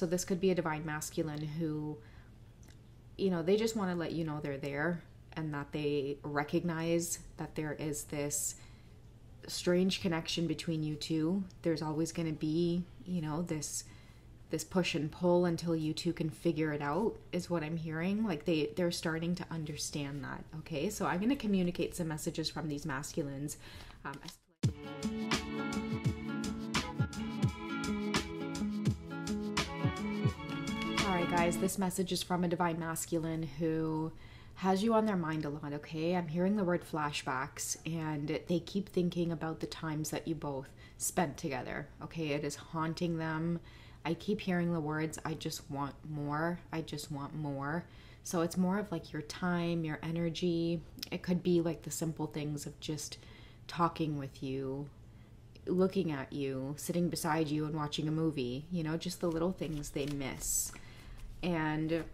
So this could be a divine masculine who, they just want to let you know they're there and that they recognize that there is this strange connection between you two. There's always going to be, this push and pull until you two can figure it out, is what I'm hearing. Like they're starting to understand that. Okay, so I'm going to communicate some messages from these masculines. All right, guys, this message is from a divine masculine who has you on their mind a lot, okay? I'm hearing the word flashbacks, and they keep thinking about the times that you both spent together, okay? It is haunting them. I keep hearing the words, I just want more, I just want more. So it's more of like your time, your energy. It could be like the simple things of just talking with you, looking at you, sitting beside you and watching a movie, just the little things they miss. And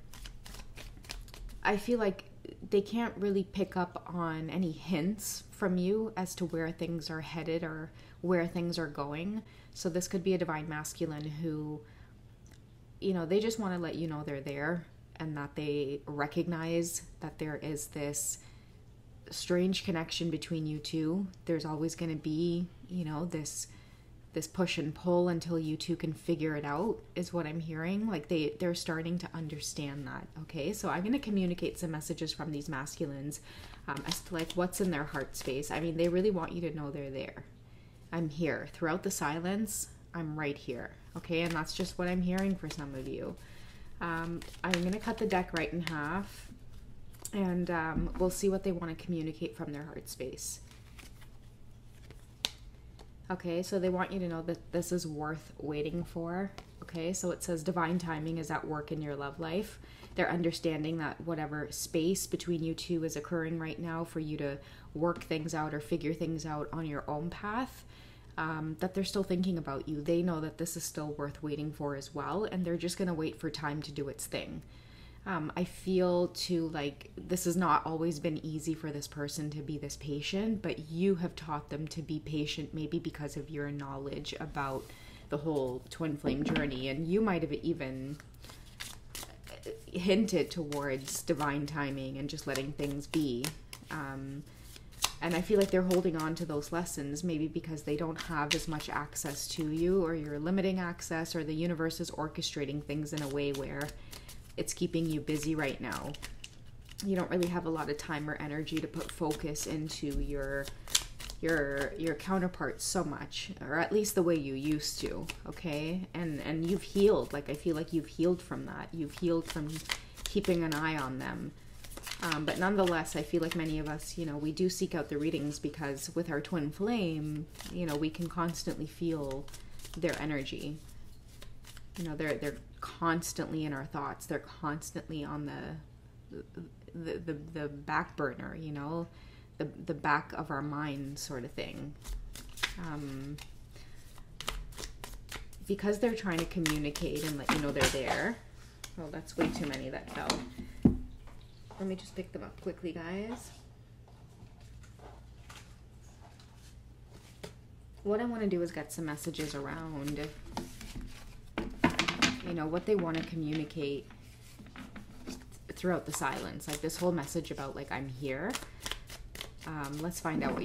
I feel like they can't really pick up on any hints from you as to where things are headed or where things are going. So this could be a divine masculine who, they just want to let you know they're there and that they recognize that there is this strange connection between you two. There's always going to be, this push and pull until you two can figure it out, is what I'm hearing. Like they're starting to understand that. Okay, so I'm going to communicate some messages from these masculines as to like what's in their heart space. I mean, they really want you to know they're there. I'm here throughout the silence. I'm right here. Okay, and that's just what I'm hearing for some of you. I'm going to cut the deck right in half, and we'll see what they want to communicate from their heart space. Okay, so they want you to know that this is worth waiting for. Okay, so it says divine timing is at work in your love life. They're understanding that whatever space between you two is occurring right now for you to work things out or figure things out on your own path, that they're still thinking about you. They know that this is still worth waiting for as well, and they're just going to wait for time to do its thing. I feel too like this has not always been easy for this person to be this patient, but you have taught them to be patient, maybe because of your knowledge about the whole twin flame journey, and you might have even hinted towards divine timing and just letting things be. And I feel like they're holding on to those lessons, maybe because they don't have as much access to you, or you're limiting access, or the universe is orchestrating things in a way where it's keeping you busy right now. You don't really have a lot of time or energy to put focus into your counterparts so much, or at least the way you used to, okay? And you've healed. Like, I feel like you've healed from that. You've healed from keeping an eye on them. But nonetheless, I feel like many of us, we do seek out the readings because with our twin flame, we can constantly feel their energy. They're constantly in our thoughts. They're constantly on the back burner, the back of our mind sort of thing. Because they're trying to communicate and let you know they're there. Oh, that's way too many that fell. Let me just pick them up quickly, guys. What I want to do is get some messages around what they want to communicate throughout the silence, like this whole message about like I'm here. Let's find out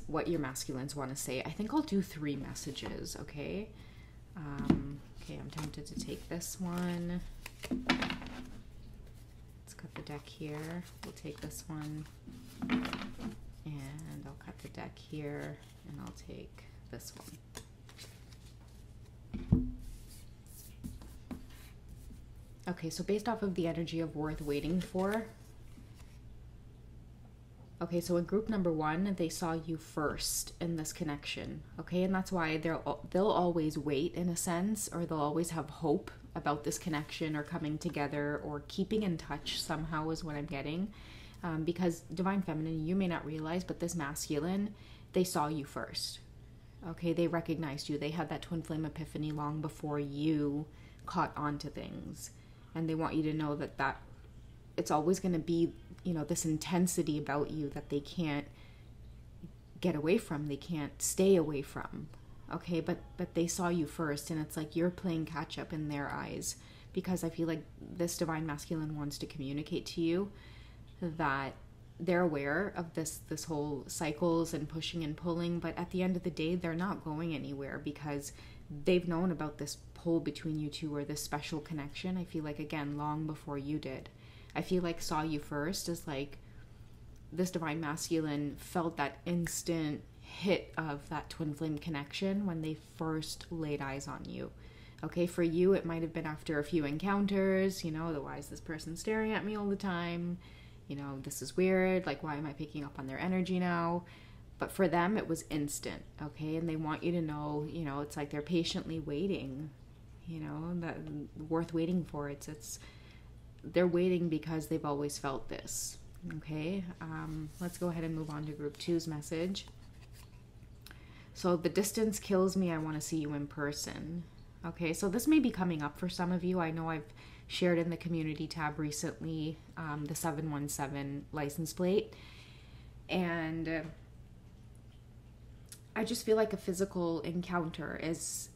what your masculines want to say. I think I'll do 3 messages. Okay. Okay, I'm tempted to take this one. Let's cut the deck here. We'll take this one, and I'll cut the deck here, and I'll take this one. Okay, so based off of the energy of worth waiting for. Okay, so in group number 1, they saw you first in this connection. Okay, and that's why they'll always wait in a sense, or they'll always have hope about this connection or coming together or keeping in touch somehow is what I'm getting. Because divine feminine, you may not realize, but this masculine, they saw you first. Okay, they recognized you. They had that twin flame epiphany long before you caught on to things. And they want you to know that it's always going to be, this intensity about you that they can't get away from. They can't stay away from. okay, but they saw you first, and it's like you're playing catch up in their eyes, because I feel like this divine masculine wants to communicate to you that they're aware of this whole cycles and pushing and pulling, but at the end of the day, they're not going anywhere, because they've known about this pull between you two, or this special connection. I feel like, again, long before you did. I feel like saw you first is like this divine masculine felt that instant hit of that twin flame connection when they first laid eyes on you. Okay, for you, it might have been after a few encounters, why is this person staring at me all the time? This is weird. Like, why am I picking up on their energy now? But for them, it was instant, okay? And they want you to know, it's like they're patiently waiting, that worth waiting for. They're waiting because they've always felt this, okay? Let's go ahead and move on to group 2's message. So the distance kills me. I want to see you in person. Okay, so this may be coming up for some of you. I know I've shared in the community tab recently the 717 license plate. And I just feel like a physical encounter is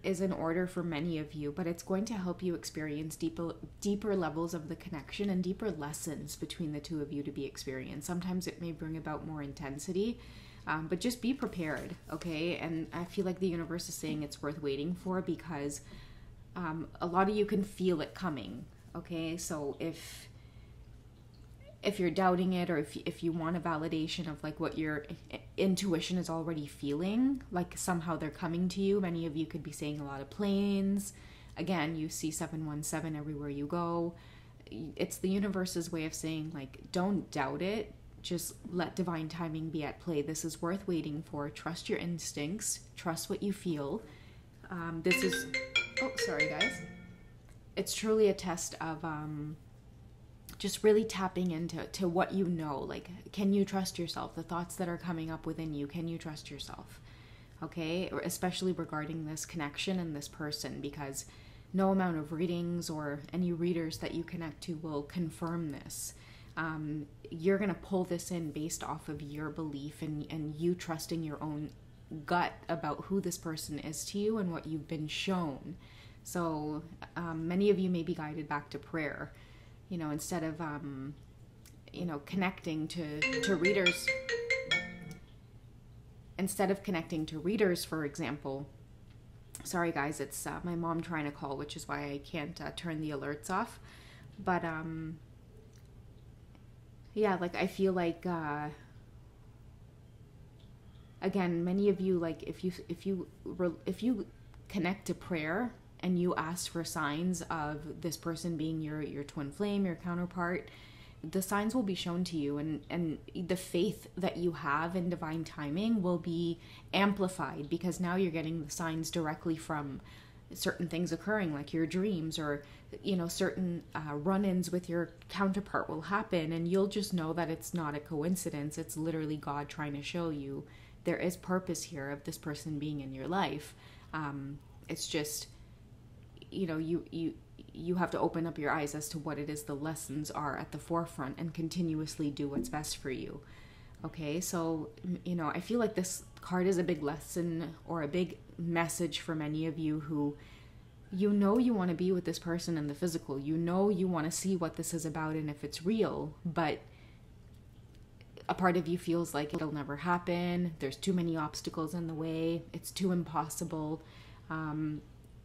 in order for many of you, but it's going to help you experience deeper levels of the connection and deeper lessons between the two of you to be experienced. Sometimes it may bring about more intensity, but just be prepared, okay? And I feel like the universe is saying it's worth waiting for, because a lot of you can feel it coming, okay? So if you're doubting it, or if you want a validation of like what your intuition is already feeling, like somehow they're coming to you. Many of you could be saying a lot of planes. Again, you see 717 everywhere you go. It's the universe's way of saying, like, don't doubt it. Just let divine timing be at play. This is worth waiting for. Trust your instincts. Trust what you feel. This is... Oh, sorry, guys. It's truly a test of... just really tapping into what you know. Like, can you trust yourself? The thoughts that are coming up within you, can you trust yourself? Okay, especially regarding this connection and this person, because no amount of readings or any readers that you connect to will confirm this. You're going to pull this in based off of your belief and you trusting your own gut about who this person is to you and what you've been shown. So many of you may be guided back to prayer. Instead of, connecting to readers, for example. Sorry, guys, it's my mom trying to call, which is why I can't turn the alerts off. But, yeah, like, I feel like, again, many of you, like, if you connect to prayer, and you ask for signs of this person being your twin flame, your counterpart, the signs will be shown to you, and the faith that you have in divine timing will be amplified, because now you're getting the signs directly from certain things occurring, like your dreams, or certain run-ins with your counterpart will happen, and you'll just know that it's not a coincidence. It's literally God trying to show you there is purpose here of this person being in your life. It's just... you have to open up your eyes as to what it is the lessons are at the forefront, and continuously do what's best for you. Okay, so, I feel like this card is a big lesson or a big message for many of you who, you want to be with this person in the physical. You want to see what this is about and if it's real, but a part of you feels like it'll never happen. There's too many obstacles in the way. It's too impossible.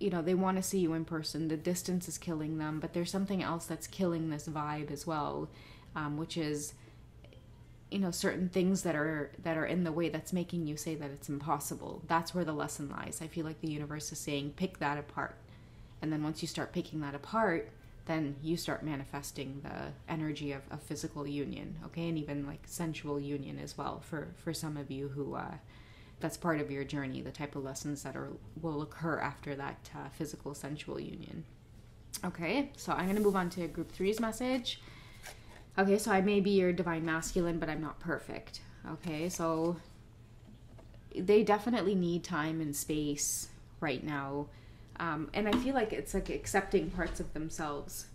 They want to see you in person. The distance is killing them, but there's something else that's killing this vibe as well, which is, certain things that are in the way that's making you say that it's impossible. That's where the lesson lies. I feel like the universe is saying, pick that apart. And then once you start picking that apart, then you start manifesting the energy of physical union, okay? And even like sensual union as well for some of you who... that's part of your journey, the type of lessons that will occur after that physical, sensual union. Okay, so I'm going to move on to group 3's message. Okay, so I may be your divine masculine, but I'm not perfect. Okay, so they definitely need time and space right now. And I feel like it's like accepting parts of themselves.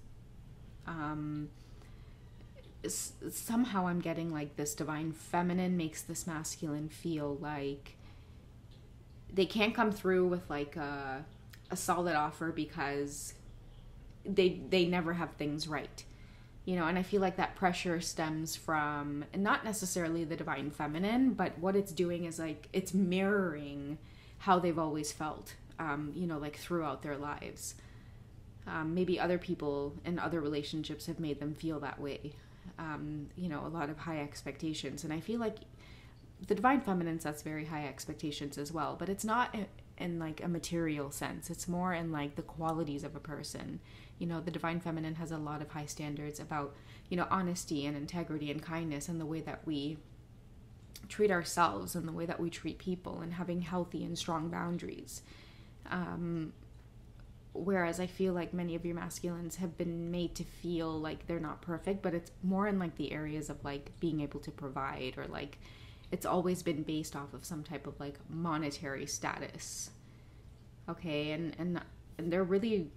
Somehow I'm getting like this divine feminine makes this masculine feel like they can't come through with like a solid offer because they never have things right. You know, and I feel like that pressure stems from not necessarily the divine feminine, but what it's doing is like it's mirroring how they've always felt, you know, like throughout their lives. Maybe other people in other relationships have made them feel that way. You know, a lot of high expectations. And I feel like the divine feminine sets very high expectations as well, but it's not in like a material sense. It's more in like the qualities of a person. You know, the divine feminine has a lot of high standards about, you know, honesty and integrity and kindness and the way that we treat ourselves and the way that we treat people and having healthy and strong boundaries. Whereas I feel like many of your masculines have been made to feel like they're not perfect, but it's more in like the areas of like being able to provide, or like it's always been based off of some type of like monetary status. Okay, and they're really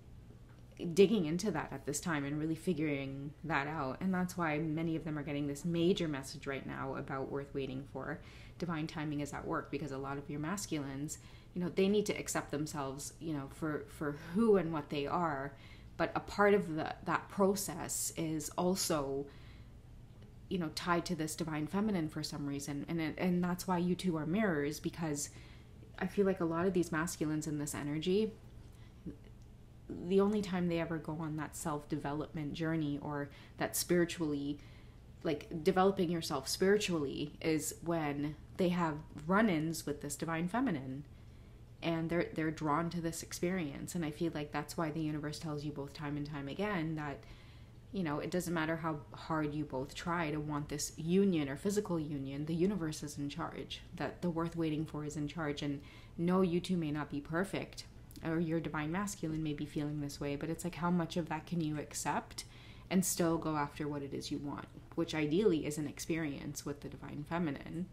digging into that at this time and really figuring that out. And that's why many of them are getting this major message right now about worth waiting for. Divine timing is at work, because a lot of your masculines, you know, they need to accept themselves, you know, for who and what they are. But a part of that process is also, you know, tied to this divine feminine for some reason. And that's why you two are mirrors, because I feel like a lot of these masculines in this energy, the only time they ever go on that self-development journey, or that spiritually, like developing yourself spiritually, is when they have run-ins with this divine feminine, and they're drawn to this experience. And I feel like that's why the universe tells you both time and time again that, you know, it doesn't matter how hard you both try to want this union or physical union, the universe is in charge, that the worth waiting for is in charge. And no, you two may not be perfect, or your divine masculine may be feeling this way, but it's like, how much of that can you accept and still go after what it is you want, which ideally is an experience with the divine feminine,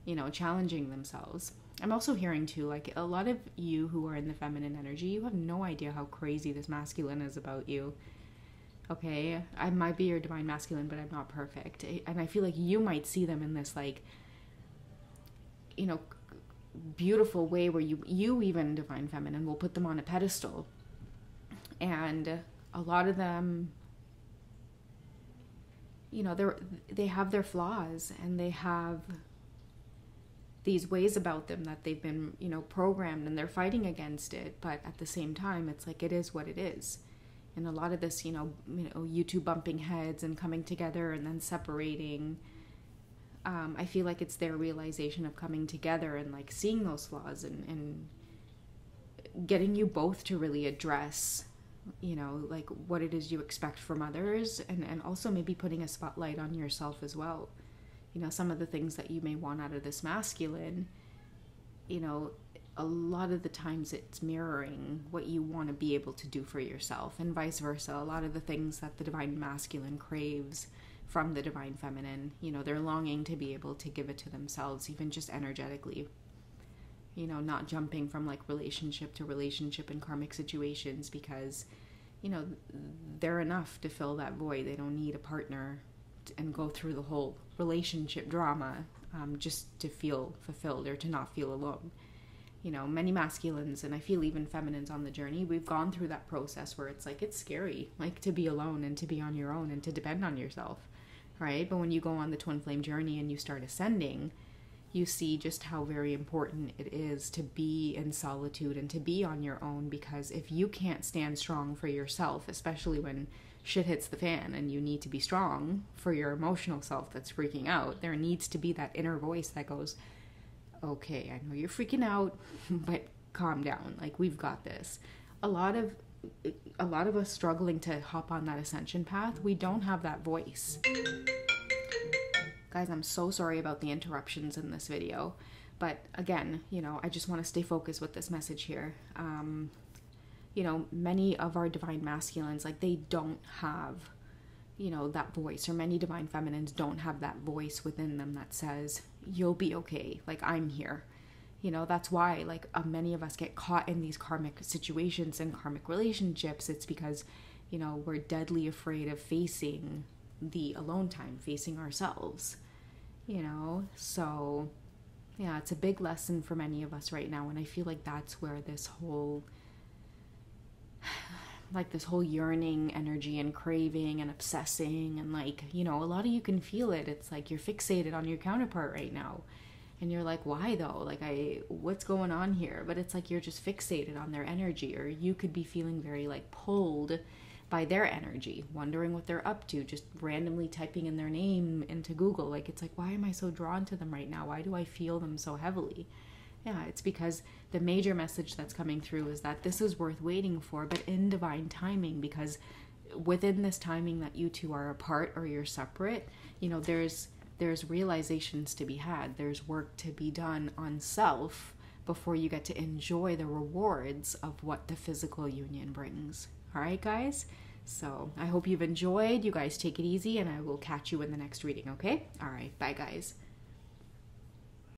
you know, challenging themselves. I'm also hearing too, like a lot of you who are in the feminine energy, you have no idea how crazy this masculine is about you. Okay, I might be your divine masculine, but I'm not perfect. And I feel like you might see them in this, like, you know, beautiful way where you even, divine feminine, will put them on a pedestal. And a lot of them, you know, they have their flaws, and they have these ways about them that they've been, you know, programmed, and they're fighting against it. But at the same time, it's like, it is what it is. And a lot of this, you know, you two bumping heads and coming together and then separating, I feel like it's their realization of coming together and like seeing those flaws and getting you both to really address, you know, like what it is you expect from others, and also maybe putting a spotlight on yourself as well. You know, some of the things that you may want out of this masculine, you know, a lot of the times it's mirroring what you want to be able to do for yourself, and vice versa. A lot of the things that the divine masculine craves from the divine feminine, you know, they're longing to be able to give it to themselves, even just energetically. You know, not jumping from like relationship to relationship in karmic situations, because, you know, they're enough to fill that void. They don't need a partner and go through the whole relationship drama just to feel fulfilled or to not feel alone. You know, many masculines, and I feel even feminines on the journey, we've gone through that process where it's like, it's scary, like to be alone and to be on your own and to depend on yourself, right? But when you go on the twin flame journey and you start ascending, you see just how very important it is to be in solitude and to be on your own. Because if you can't stand strong for yourself, especially when shit hits the fan and you need to be strong for your emotional self that's freaking out, there needs to be that inner voice that goes, okay, I know you're freaking out, but calm down. Like, we've got this. A lot of us struggling to hop on that ascension path, we don't have that voice. Guys, I'm so sorry about the interruptions in this video, but again, you know, I just want to stay focused with this message here. You know, many of our divine masculines, like, they don't have, you know, that voice, or many divine feminines don't have that voice within them that says, you'll be okay, like, I'm here. You know, that's why, like, many of us get caught in these karmic situations and karmic relationships. It's because, you know, we're deadly afraid of facing the alone time, facing ourselves, you know. So Yeah, it's a big lesson for many of us right now. And I feel like that's where this whole yearning energy and craving and obsessing and like, you know, a lot of you can feel it. It's like you're fixated on your counterpart right now. And you're like, why though? Like, what's going on here? But it's like you're just fixated on their energy, or you could be feeling very like pulled by their energy, wondering what they're up to, just randomly typing in their name into Google. Like, it's like, why am I so drawn to them right now? Why do I feel them so heavily? Yeah, it's because the major message that's coming through is that this is worth waiting for, but in divine timing, because within this timing that you two are apart or you're separate, you know, there's realizations to be had. There's work to be done on self before you get to enjoy the rewards of what the physical union brings. All right, guys? So I hope you've enjoyed. You guys take it easy, and I will catch you in the next reading, okay? All right, bye, guys.